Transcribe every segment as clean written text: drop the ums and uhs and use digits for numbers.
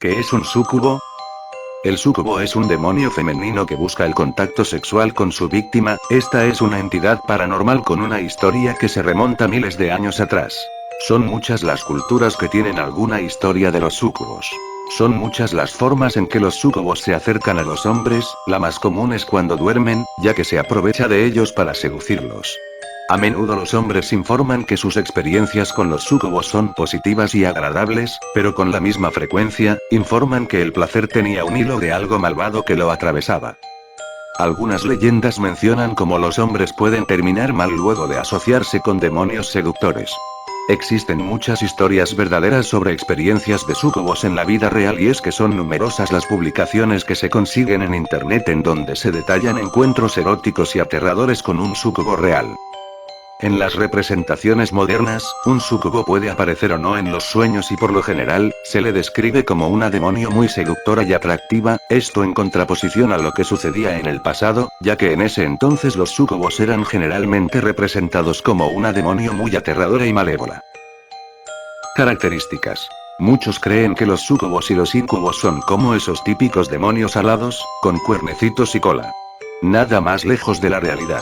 ¿Qué es un súcubo? El súcubo es un demonio femenino que busca el contacto sexual con su víctima. Esta es una entidad paranormal con una historia que se remonta miles de años atrás. Son muchas las culturas que tienen alguna historia de los súcubos. Son muchas las formas en que los súcubos se acercan a los hombres, la más común es cuando duermen, ya que se aprovecha de ellos para seducirlos. A menudo los hombres informan que sus experiencias con los súcubos son positivas y agradables, pero con la misma frecuencia, informan que el placer tenía un hilo de algo malvado que lo atravesaba. Algunas leyendas mencionan cómo los hombres pueden terminar mal luego de asociarse con demonios seductores. Existen muchas historias verdaderas sobre experiencias de súcubos en la vida real y es que son numerosas las publicaciones que se consiguen en internet en donde se detallan encuentros eróticos y aterradores con un súcubo real. En las representaciones modernas, un súcubo puede aparecer o no en los sueños y por lo general, se le describe como una demonio muy seductora y atractiva, esto en contraposición a lo que sucedía en el pasado, ya que en ese entonces los súcubos eran generalmente representados como una demonio muy aterradora y malévola. Características. Muchos creen que los súcubos y los incubos son como esos típicos demonios alados, con cuernecitos y cola. Nada más lejos de la realidad.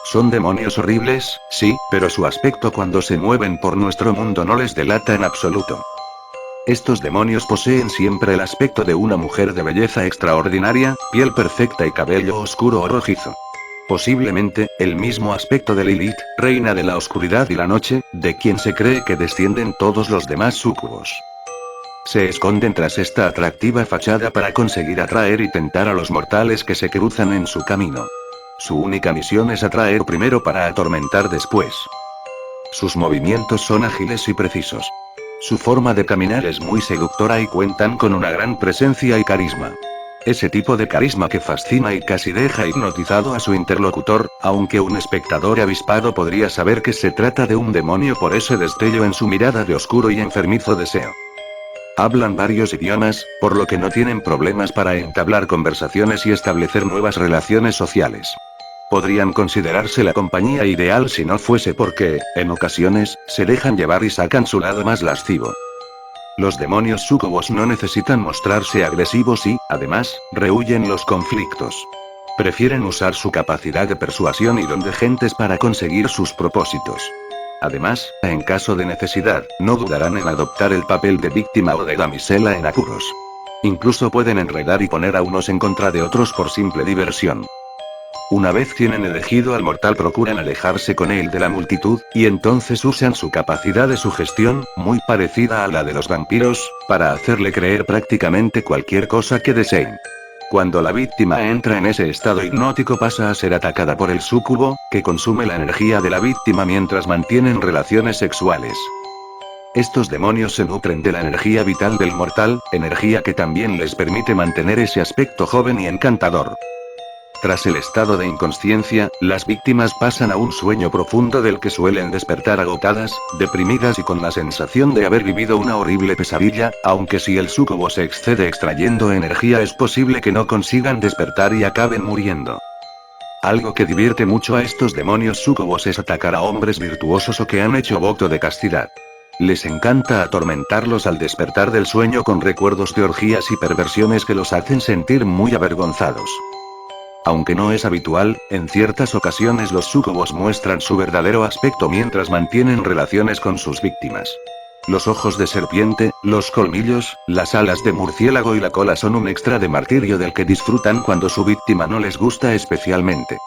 Son demonios horribles, sí, pero su aspecto cuando se mueven por nuestro mundo no les delata en absoluto. Estos demonios poseen siempre el aspecto de una mujer de belleza extraordinaria, piel perfecta y cabello oscuro o rojizo. Posiblemente, el mismo aspecto de Lilith, reina de la oscuridad y la noche, de quien se cree que descienden todos los demás súcubos. Se esconden tras esta atractiva fachada para conseguir atraer y tentar a los mortales que se cruzan en su camino. Su única misión es atraer primero para atormentar después. Sus movimientos son ágiles y precisos. Su forma de caminar es muy seductora y cuentan con una gran presencia y carisma. Ese tipo de carisma que fascina y casi deja hipnotizado a su interlocutor, aunque un espectador avispado podría saber que se trata de un demonio por ese destello en su mirada de oscuro y enfermizo deseo. Hablan varios idiomas, por lo que no tienen problemas para entablar conversaciones y establecer nuevas relaciones sociales. Podrían considerarse la compañía ideal si no fuese porque, en ocasiones, se dejan llevar y sacan su lado más lascivo. Los demonios súcubos no necesitan mostrarse agresivos y, además, rehúyen los conflictos. Prefieren usar su capacidad de persuasión y don de gentes para conseguir sus propósitos. Además, en caso de necesidad, no dudarán en adoptar el papel de víctima o de damisela en apuros. Incluso pueden enredar y poner a unos en contra de otros por simple diversión. Una vez tienen elegido al mortal procuran alejarse con él de la multitud, y entonces usan su capacidad de sugestión, muy parecida a la de los vampiros, para hacerle creer prácticamente cualquier cosa que deseen. Cuando la víctima entra en ese estado hipnótico pasa a ser atacada por el súcubo, que consume la energía de la víctima mientras mantienen relaciones sexuales. Estos demonios se nutren de la energía vital del mortal, energía que también les permite mantener ese aspecto joven y encantador. Tras el estado de inconsciencia, las víctimas pasan a un sueño profundo del que suelen despertar agotadas, deprimidas y con la sensación de haber vivido una horrible pesadilla, aunque si el súcubo se excede extrayendo energía es posible que no consigan despertar y acaben muriendo. Algo que divierte mucho a estos demonios súcubos es atacar a hombres virtuosos o que han hecho voto de castidad. Les encanta atormentarlos al despertar del sueño con recuerdos de orgías y perversiones que los hacen sentir muy avergonzados. Aunque no es habitual, en ciertas ocasiones los súcubos muestran su verdadero aspecto mientras mantienen relaciones con sus víctimas. Los ojos de serpiente, los colmillos, las alas de murciélago y la cola son un extra de martirio del que disfrutan cuando su víctima no les gusta especialmente.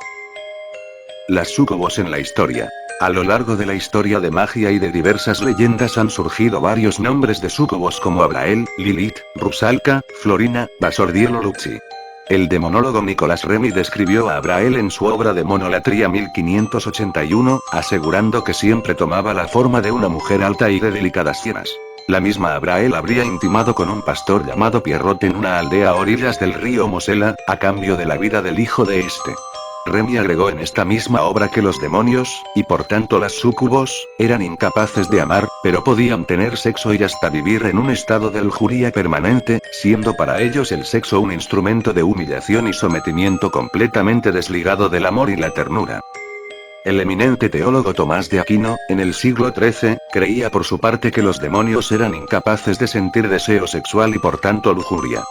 Las súcubos en la historia. A lo largo de la historia de magia y de diversas leyendas han surgido varios nombres de súcubos como Abrael, Lilith, Rusalka, Florina, Basordiel o Luxi. El demonólogo Nicolás Remy describió a Abrael en su obra de Monolatría 1581, asegurando que siempre tomaba la forma de una mujer alta y de delicadas sienes. La misma Abrael habría intimado con un pastor llamado Pierrot en una aldea a orillas del río Mosela, a cambio de la vida del hijo de este. Remy agregó en esta misma obra que los demonios, y por tanto las súcubos, eran incapaces de amar, pero podían tener sexo y hasta vivir en un estado de lujuria permanente, siendo para ellos el sexo un instrumento de humillación y sometimiento completamente desligado del amor y la ternura. El eminente teólogo Tomás de Aquino, en el siglo XIII, creía por su parte que los demonios eran incapaces de sentir deseo sexual y por tanto lujuria.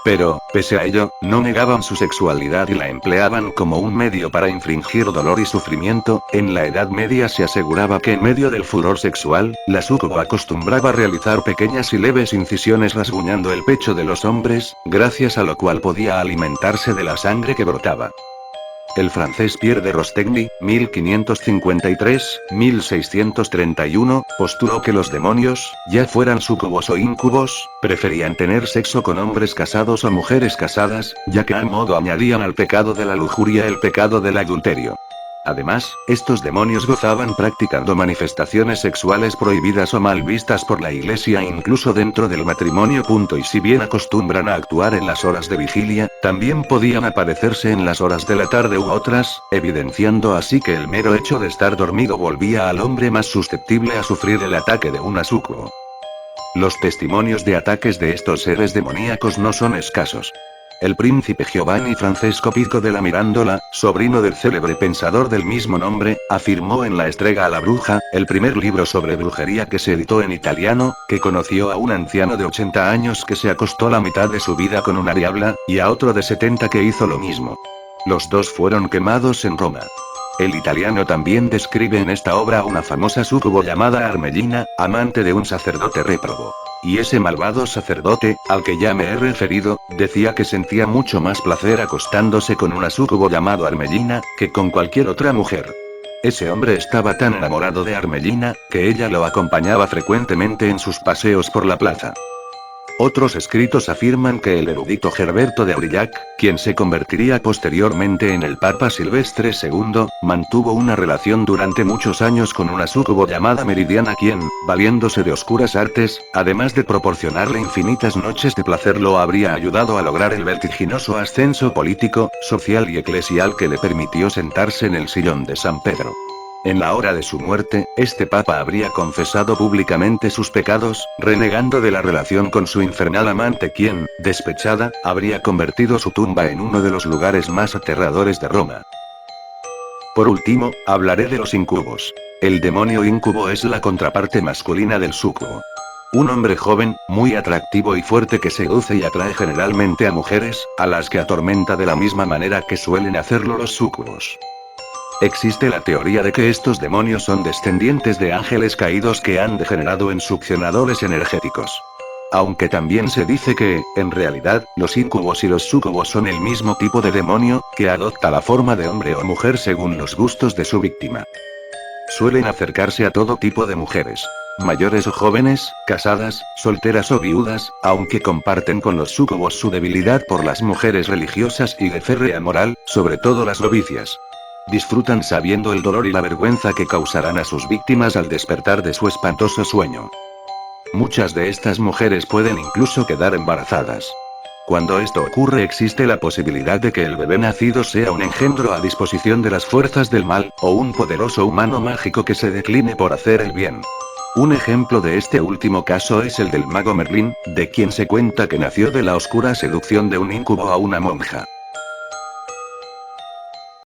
Pero, pese a ello, no negaban su sexualidad y la empleaban como un medio para infringir dolor y sufrimiento. En la Edad Media se aseguraba que en medio del furor sexual, la súcubo acostumbraba a realizar pequeñas y leves incisiones rasguñando el pecho de los hombres, gracias a lo cual podía alimentarse de la sangre que brotaba. El francés Pierre de Rostegny, 1553-1631, postuló que los demonios, ya fueran súcubos o íncubos, preferían tener sexo con hombres casados o mujeres casadas, ya que a modo añadían al pecado de la lujuria el pecado del adulterio. Además, estos demonios gozaban practicando manifestaciones sexuales prohibidas o mal vistas por la Iglesia incluso dentro del matrimonio. Y si bien acostumbran a actuar en las horas de vigilia, también podían aparecerse en las horas de la tarde u otras, evidenciando así que el mero hecho de estar dormido volvía al hombre más susceptible a sufrir el ataque de una súcubo. Los testimonios de ataques de estos seres demoníacos no son escasos. El príncipe Giovanni Francesco Pico de la Mirandola, sobrino del célebre pensador del mismo nombre, afirmó en La Estrega a la Bruja, el primer libro sobre brujería que se editó en italiano, que conoció a un anciano de 80 años que se acostó la mitad de su vida con una diabla, y a otro de 70 que hizo lo mismo. Los dos fueron quemados en Roma. El italiano también describe en esta obra a una famosa súcubo llamada Armellina, amante de un sacerdote réprobo. Y ese malvado sacerdote, al que ya me he referido, decía que sentía mucho más placer acostándose con una súcubo llamado Armellina, que con cualquier otra mujer. Ese hombre estaba tan enamorado de Armellina, que ella lo acompañaba frecuentemente en sus paseos por la plaza. Otros escritos afirman que el erudito Gerberto de Aurillac, quien se convertiría posteriormente en el Papa Silvestre II, mantuvo una relación durante muchos años con una súcubo llamada Meridiana quien, valiéndose de oscuras artes, además de proporcionarle infinitas noches de placer lo habría ayudado a lograr el vertiginoso ascenso político, social y eclesial que le permitió sentarse en el sillón de San Pedro. En la hora de su muerte, este papa habría confesado públicamente sus pecados, renegando de la relación con su infernal amante quien, despechada, habría convertido su tumba en uno de los lugares más aterradores de Roma. Por último, hablaré de los incubos. El demonio incubo es la contraparte masculina del súcubo. Un hombre joven, muy atractivo y fuerte que seduce y atrae generalmente a mujeres, a las que atormenta de la misma manera que suelen hacerlo los súcubos. Existe la teoría de que estos demonios son descendientes de ángeles caídos que han degenerado en succionadores energéticos. Aunque también se dice que, en realidad, los incubos y los súcubos son el mismo tipo de demonio, que adopta la forma de hombre o mujer según los gustos de su víctima. Suelen acercarse a todo tipo de mujeres. Mayores o jóvenes, casadas, solteras o viudas, aunque comparten con los súcubos su debilidad por las mujeres religiosas y de férrea moral, sobre todo las novicias. Disfrutan sabiendo el dolor y la vergüenza que causarán a sus víctimas al despertar de su espantoso sueño. Muchas de estas mujeres pueden incluso quedar embarazadas. Cuando esto ocurre existe la posibilidad de que el bebé nacido sea un engendro a disposición de las fuerzas del mal, o un poderoso humano mágico que se decline por hacer el bien. Un ejemplo de este último caso es el del mago Merlín, de quien se cuenta que nació de la oscura seducción de un incubo a una monja.